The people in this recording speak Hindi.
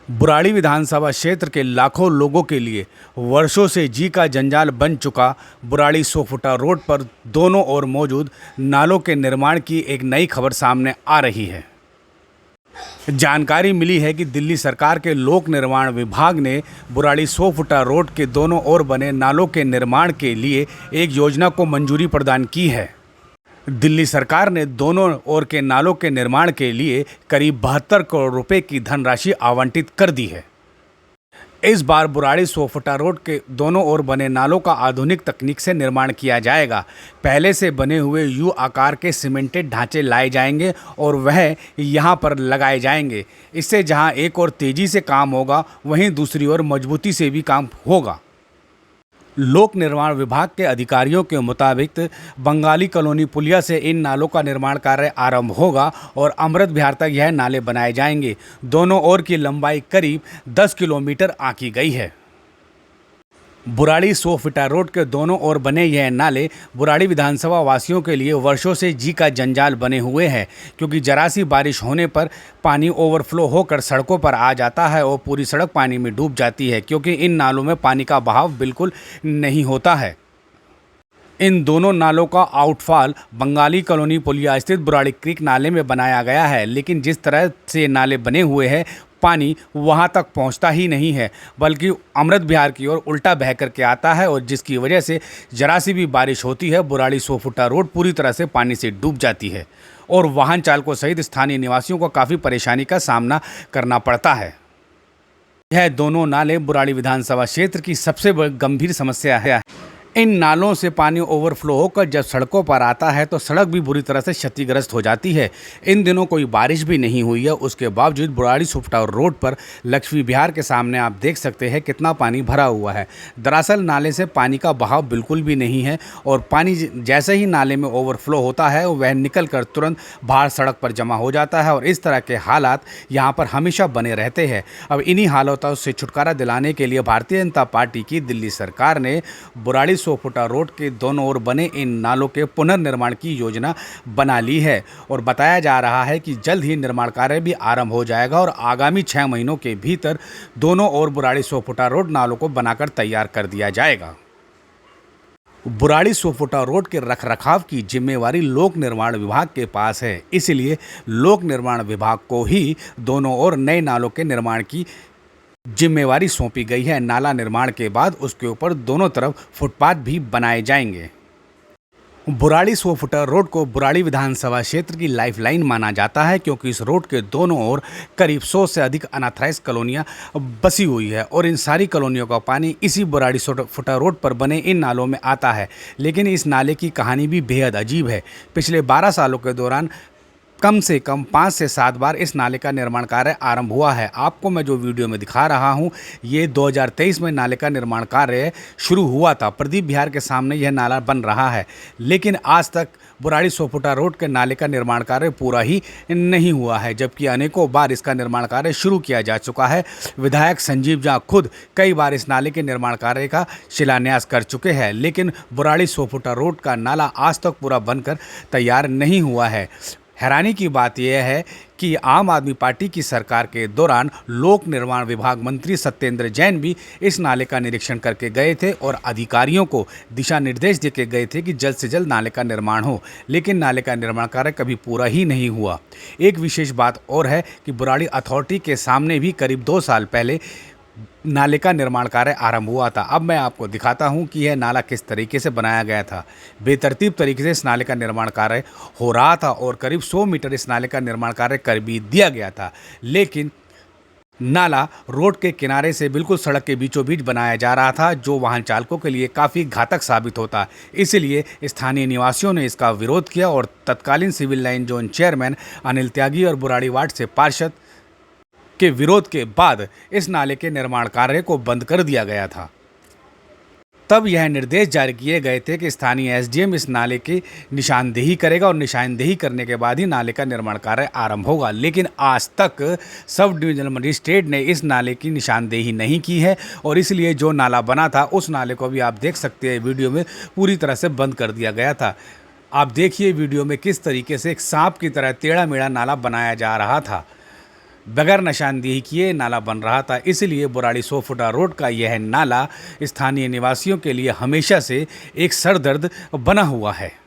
बुराड़ी विधानसभा क्षेत्र के लाखों लोगों के लिए वर्षों से जी का जंजाल बन चुका बुराड़ी सोफुटा रोड पर दोनों ओर मौजूद नालों के निर्माण की एक नई खबर सामने आ रही है। जानकारी मिली है कि दिल्ली सरकार के लोक निर्माण विभाग ने बुराड़ी सोफुटा रोड के दोनों ओर बने नालों के निर्माण के लिए एक योजना को मंजूरी प्रदान की है। दिल्ली सरकार ने दोनों ओर के नालों के निर्माण के लिए करीब 72 करोड़ रुपए की धनराशि आवंटित कर दी है। इस बार बुराड़ी सोफुटा रोड के दोनों ओर बने नालों का आधुनिक तकनीक से निर्माण किया जाएगा। पहले से बने हुए यू आकार के सीमेंटेड ढांचे लाए जाएंगे और वह यहां पर लगाए जाएंगे। इससे जहां एक ओर तेजी से काम होगा, वहीं दूसरी ओर मजबूती से भी काम होगा। लोक निर्माण विभाग के अधिकारियों के मुताबिक बंगाली कॉलोनी पुलिया से इन नालों का निर्माण कार्य आरंभ होगा और अमृत विहार तक यह नाले बनाए जाएंगे। दोनों ओर की लंबाई करीब 10 किलोमीटर आंकी गई है। बुराड़ी सोफुटा रोड के दोनों ओर बने यह नाले बुराड़ी विधानसभा वासियों के लिए वर्षों से जी का जंजाल बने हुए हैं, क्योंकि जरा सी बारिश होने पर पानी ओवरफ्लो होकर सड़कों पर आ जाता है और पूरी सड़क पानी में डूब जाती है, क्योंकि इन नालों में पानी का बहाव बिल्कुल नहीं होता है। इन दोनों नालों का आउटफॉल बंगाली कॉलोनी पुलिया स्थित बुराड़ी क्रीक नाले में बनाया गया है, लेकिन जिस तरह से नाले बने हुए हैं पानी वहां तक पहुंचता ही नहीं है, बल्कि अमृत विहार की ओर उल्टा बह करके आता है, और जिसकी वजह से जरा सी भी बारिश होती है बुराड़ी सोफुटा रोड पूरी तरह से पानी से डूब जाती है और वाहन चालकों सहित स्थानीय निवासियों को काफ़ी परेशानी का सामना करना पड़ता है। यह दोनों नाले बुराड़ी विधानसभा क्षेत्र की सबसे गंभीर समस्या है। इन नालों से पानी ओवरफ्लो होकर जब सड़कों पर आता है तो सड़क भी बुरी तरह से क्षतिग्रस्त हो जाती है। इन दिनों कोई बारिश भी नहीं हुई है, उसके बावजूद बुराड़ी सोफुटा रोड पर लक्ष्मी विहार के सामने आप देख सकते हैं कितना पानी भरा हुआ है। दरअसल नाले से पानी का बहाव बिल्कुल भी नहीं है और पानी जैसे ही नाले में ओवरफ्लो होता है वह निकल कर तुरंत बाहर सड़क पर जमा हो जाता है और इस तरह के हालात यहाँ पर हमेशा बने रहते हैं। अब इन्हीं हालातों से छुटकारा दिलाने के लिए भारतीय जनता पार्टी की दिल्ली सरकार ने बुराड़ी सोफुटा रोड के दोनों ओर बने इन नालों के पुनर्निर्माण की योजना बना ली है और बताया जा रहा है कि जल्द ही निर्माण कार्य भी आरंभ हो जाएगा और आगामी 6 महीनों के भीतर दोनों ओर बुराड़ी सोफुटा रोड नालों को बनाकर तैयार कर दिया जाएगा। बुराड़ी सोफुटा रोड के रखरखाव की जिम्मेवारी लोक निर्माण विभाग के पास है, इसलिए लोक निर्माण विभाग को ही दोनों ओर नए नालों के निर्माण की जिम्मेवारी सौंपी गई है। नाला निर्माण के बाद उसके ऊपर दोनों तरफ फुटपाथ भी बनाए जाएंगे। बुराड़ी सोफुटा रोड को बुराड़ी विधानसभा क्षेत्र की लाइफलाइन माना जाता है, क्योंकि इस रोड के दोनों ओर करीब 100 से अधिक अनऑथराइज्ड कॉलोनियां बसी हुई है और इन सारी कॉलोनियों का पानी इसी बुराड़ी सोफुटा रोड पर बने इन नालों में आता है। लेकिन इस नाले की कहानी भी बेहद अजीब है। पिछले 12 सालों के दौरान कम से कम 5 से 7 बार इस नाले का निर्माण कार्य आरंभ हुआ है। आपको मैं जो वीडियो में दिखा रहा हूं, ये 2023 में नाले का निर्माण कार्य शुरू हुआ था। प्रदीप विहार के सामने यह नाला बन रहा है, लेकिन आज तक बुराड़ी सोफुटा रोड के नाले का निर्माण कार्य पूरा ही नहीं हुआ है, जबकि अनेकों बार इसका निर्माण कार्य शुरू किया जा चुका है। विधायक संजीव झा खुद कई बार इस नाले के निर्माण कार्य का शिलान्यास कर चुके हैं, लेकिन बुराड़ी सोफुटा रोड का नाला आज तक पूरा बनकर तैयार नहीं हुआ है। हैरानी की बात यह है कि आम आदमी पार्टी की सरकार के दौरान लोक निर्माण विभाग मंत्री सत्येंद्र जैन भी इस नाले का निरीक्षण करके गए थे और अधिकारियों को दिशा निर्देश देके गए थे कि जल्द से जल्द नाले का निर्माण हो, लेकिन नाले का निर्माण कार्य कभी पूरा ही नहीं हुआ। एक विशेष बात और है कि बुराड़ी अथॉरिटी के सामने भी करीब 2 साल पहले नाले का निर्माण कार्य आरंभ हुआ था। अब मैं आपको दिखाता हूं कि यह नाला किस तरीके से बनाया गया था। बेतरतीब तरीके से इस नाले का निर्माण कार्य हो रहा था और करीब 100 मीटर इस नाले का निर्माण कार्य कर भी दिया गया था, लेकिन नाला रोड के किनारे से बिल्कुल सड़क के बीचों बीच बनाया जा रहा था, जो वाहन चालकों के लिए काफ़ी घातक साबित होता। इसलिए स्थानीय निवासियों ने इसका विरोध किया और तत्कालीन civil line zone chairman Anil Tyagi और बुराड़ी वार्ड से पार्षद के विरोध के बाद इस नाले के निर्माण कार्य को बंद कर दिया गया था। तब यह निर्देश जारी किए गए थे कि स्थानीय एसडीएम इस नाले की निशानदेही करेगा और निशानदेही करने के बाद ही नाले का निर्माण कार्य आरंभ होगा, लेकिन आज तक सब डिविजनल मजिस्ट्रेट ने इस नाले की निशानदेही नहीं की है और इसलिए जो नाला बना था उस नाले को भी आप देख सकते हैं वीडियो में पूरी तरह से बंद कर दिया गया था। आप देखिए वीडियो में किस तरीके से एक सांप की तरह टेढ़ा मेढ़ा नाला बनाया जा रहा था। बगैर निशानदेही किए नाला बन रहा था। इसलिए बुराड़ी 100 फुटा रोड का यह नाला स्थानीय निवासियों के लिए हमेशा से एक सरदर्द बना हुआ है।